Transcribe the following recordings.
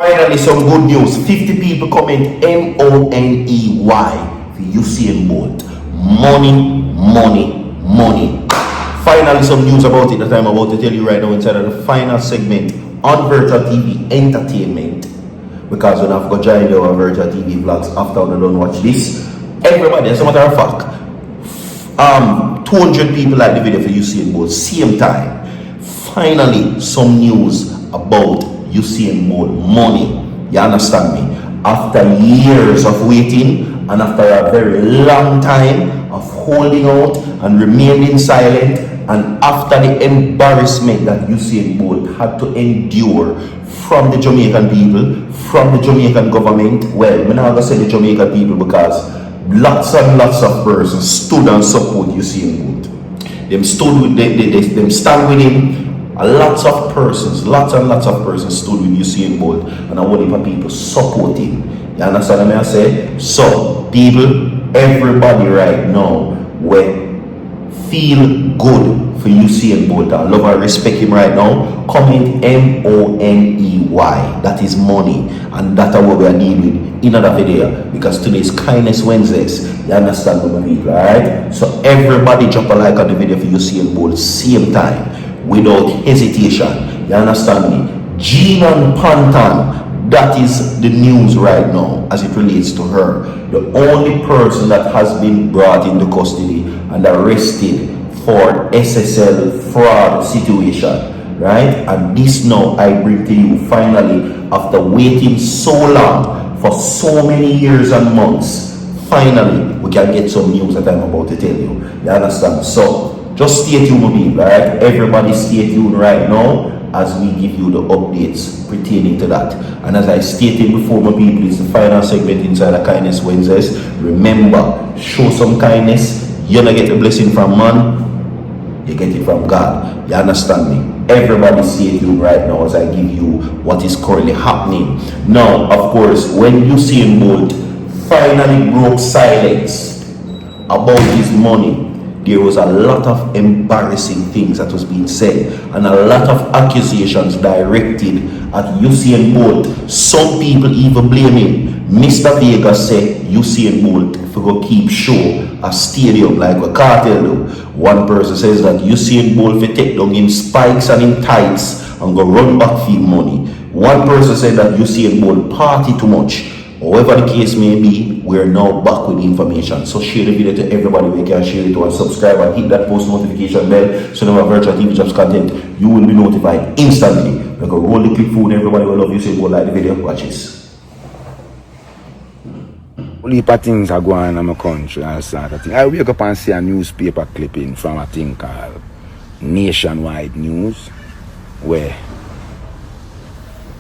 Finally, some good news. 50 people comment MONEY for Usain Bolt. Money, money, money. Finally, some news about it that I'm about to tell you right now inside of the final segment on Virtual TV Entertainment. Because when I've got joined our Virtual TV vlogs after I don't watch this, everybody, as a matter of fact, 200 people like the video for Usain Bolt, same time. Finally, some news about Usain Bolt money. You understand me? After years of waiting and after a very long time of holding out and remaining silent, and after the embarrassment that Usain Bolt had to endure from the Jamaican people, from the Jamaican government, well, I'm not going to say the Jamaican people because lots and lots of persons stood and support Usain Bolt. Them stood with them stand with him. Lots and lots of persons stood with Usain Bolt, and a whole heap of people support him. You understand what I say? So, people, everybody right now will feel good for Usain Bolt. I love and respect him right now. Comment MONEY. That is money, and that's what we are dealing with in another video, because today is Kindness Wednesdays. You understand what I mean, alright? So everybody drop a like on the video for Usain Bolt same time, without hesitation. You understand me? Jean and Panton, that is the news right now as it relates to her. The only person that has been brought into custody and arrested for SSL fraud situation, right? And this now I bring to you finally, after waiting so long for so many years and months, finally we can get some news that I'm about to tell you. You understand? So just stay tuned, my people, alright? Everybody stay tuned right now as we give you the updates pertaining to that. And as I stated before, my people, it's the final segment inside of Kindness Wednesdays. Remember, show some kindness. You don't get the blessing from man, you get it from God. You understand me? Everybody stay tuned right now as I give you what is currently happening. Now, of course, when Usain Bolt finally broke silence about his money, there was a lot of embarrassing things that was being said and a lot of accusations directed at Usain Bolt. Some people even blaming Mr. Vegas said Usain Bolt for go keep show a stadium like a cartel do. One person says that Usain Bolt for take down in spikes and in tights and go run back for money. One person said that Usain Bolt party too much. However the case may be, we're now back with information. So share the video to everybody we can share it to, and subscribe and hit that post notification bell so whenever Virtual TV drops content, you will be notified instantly. Like a roll the clip food, everybody will love you, so go like the video, watch this. All heap of things are going on in my country and sort of thing. I wake up and see a newspaper clipping from a thing called Nationwide News, where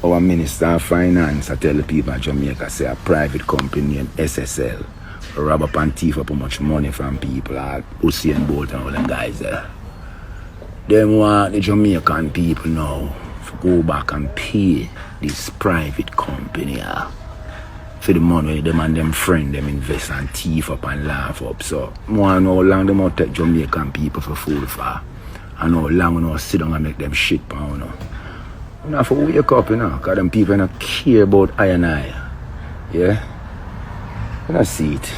our Minister of Finance I tell the people in Jamaica say a private company named SSL rob up and thief up how much money from people like Usain Bolt and all them guys there. Them want the Jamaican people now to go back and pay this private company for the money them and them friend them invest and thief up and laugh up. So I want to know how long them want to take Jamaican people for food for, and how long we not sit down and make them shit pound. You have to wake up, because them people don't care about I and I. Yeah? You don't see it.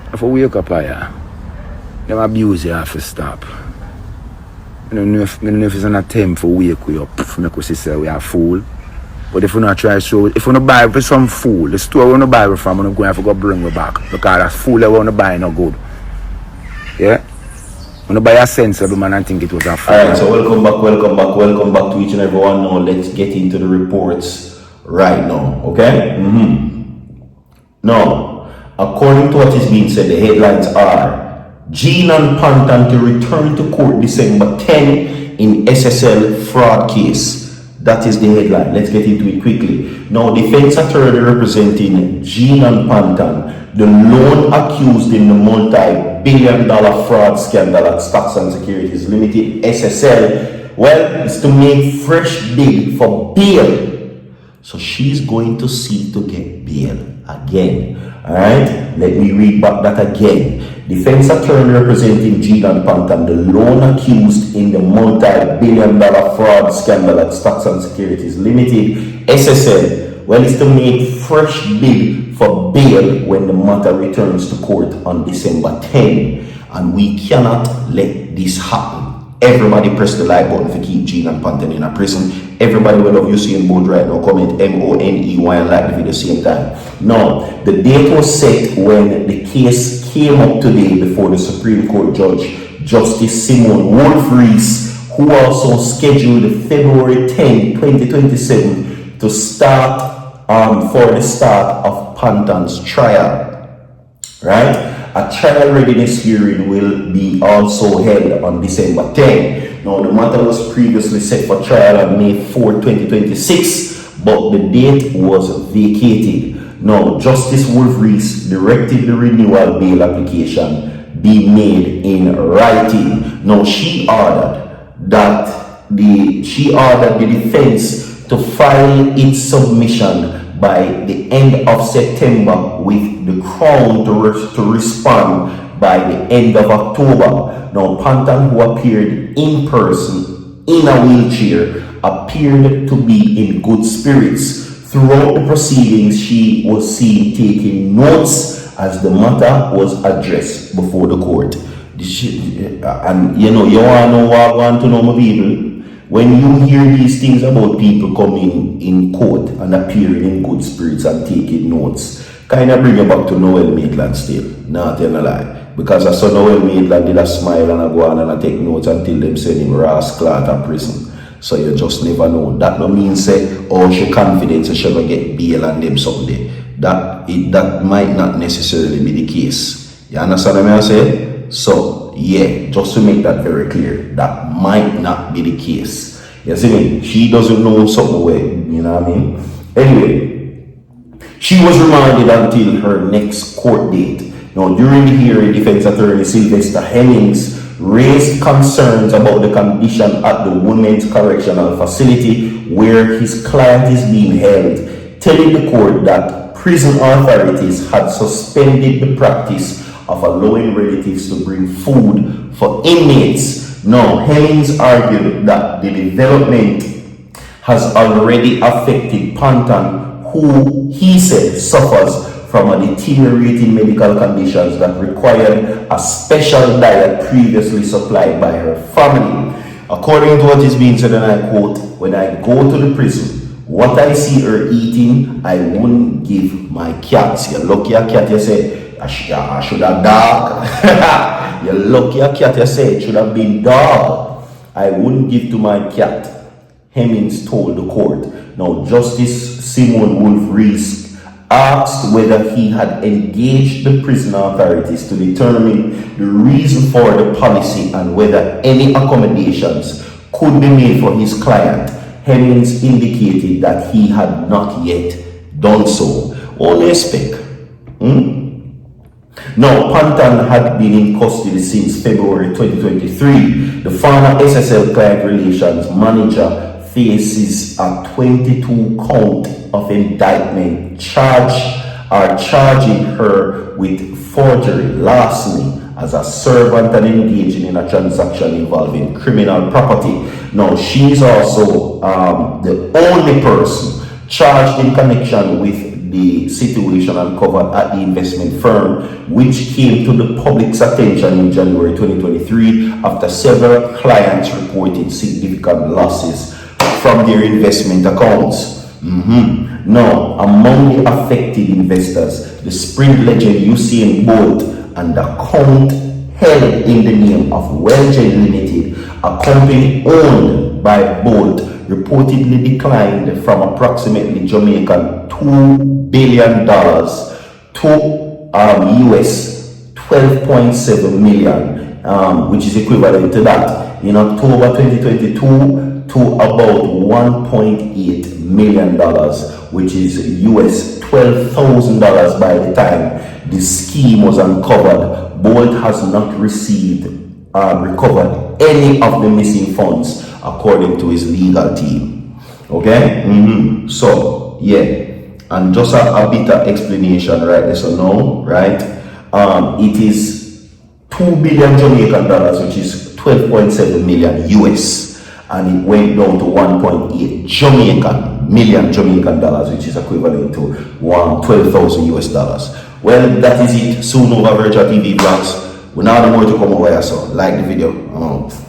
You have to wake up, them abuse you have to stop. I don't know if it's an attempt to wake you up, to make us say we are fool. But if you not try to show, if you not buy for some fool, the store you not buy from, you're going to have to go bring it back. Because that fool you want to buy no good. Yeah? When you buy a sensible man and think it was a fool. Alright, so welcome back to each and every one. Now let's get into the reports right now, okay? Now, according to what is being said, the headlines are Jean and Panton to return to court December 10 in SSL fraud case. That is the headline. Let's get into it quickly. Now, defense attorney representing Jean and Panton, the lone accused in the multi-billion-dollar fraud scandal at Stocks and Securities Limited, SSL, well, is to make fresh bid for bail. So she's going to seek to get bail again. Alright, let me read back that again. Defense attorney representing Jean and Panton, the lone accused in the multi-billion-dollar fraud scandal at Stocks and Securities Limited, SSL, well, is to make fresh bid for bail when the matter returns to court on December 10. And we cannot let this happen. Everybody press the like button to keep Gene and Panton in a prison. Everybody will love Usain Bolt right now. Comment MONEY and like the video same time. Now, the date was set when the case came up today before the Supreme Court Judge, Justice Simone Wolf-Rees, who also scheduled February 10, 2027 to start for the start of Panton's trial. Right? A trial readiness hearing will be also held on December 10. Now, the matter was previously set for trial on May 4, 2026, but the date was vacated. Now, Justice Wolf-Rees directed the renewal bail application be made in writing. Now, she ordered the defense to file its submission by the end of September, with the Crown to respond by the end of October. Now, Panton, who appeared in person in a wheelchair, appeared to be in good spirits. Throughout the proceedings, she was seen taking notes as the matter was addressed before the court. And you want to know my people? When you hear these things about people coming in court and appearing in good spirits and taking notes, kind of bring you back to Noel Maitland still. Not telling a lie. Because I saw Noel Maitland did a smile and I go on and I take notes until them send him rascal out of prison. So you just never know. That no mean say, oh, she confident so she will get bail on them someday. That might not necessarily be the case. You understand what I say? So, yeah, just to make that very clear, that might not be the case. You see me? She doesn't know something way, you know what I mean? Anyway, she was remanded until her next court date. Now, during the hearing, defense attorney Sylvester Hennings raised concerns about the condition at the Women's Correctional Facility where his client is being held, telling the court that prison authorities had suspended the practice of allowing relatives to bring food for inmates. Now, Hennings argued that the development has already affected Panton, who he said suffers from a deteriorating medical conditions that required a special diet previously supplied by her family. According to what is being said, and I quote, "When I go to the prison, what I see her eating, I wouldn't give my cats." You lucky a cat, you say, I should have dog. You lucky a cat, you say, it should have been dog. I wouldn't give to my cat, Hemmings told the court. Now, Justice Simone Wolf-Rees asked whether he had engaged the prison authorities to determine the reason for the policy and whether any accommodations could be made for his client. Hemmings indicated that he had not yet done so. Only spec. Now, Panton had been in custody since February 2023. The former SSL client relations manager faces a 22 count of indictment charging her with forgery, larceny as a servant and engaging in a transaction involving criminal property. Now, she is also the only person charged in connection with the situation uncovered at the investment firm, which came to the public's attention in January 2023 after several clients reported significant losses from their investment accounts. Now, among the affected investors, the sprint legend Usain Bolt and the account held in the name of Wellgen Limited, a company owned by Bolt, reportedly declined from approximately Jamaican $2 billion to US 12.7 million, which is equivalent to that in October 2022 to about $1.8 million, which is US $12,000 by the time the scheme was uncovered. Bolt has not recovered any of the missing funds according to his legal team. Okay? So, yeah. And just a bit of explanation, right? So now, right? It is 2 billion Jamaican dollars, which is 12.7 million US. And it went down to 1.8 Jamaican million Jamaican dollars, which is equivalent to 12,000 US dollars. Well, that is it. Soon over Virtual TV Vlogs. We now have more to come over here, so like the video. I'm out.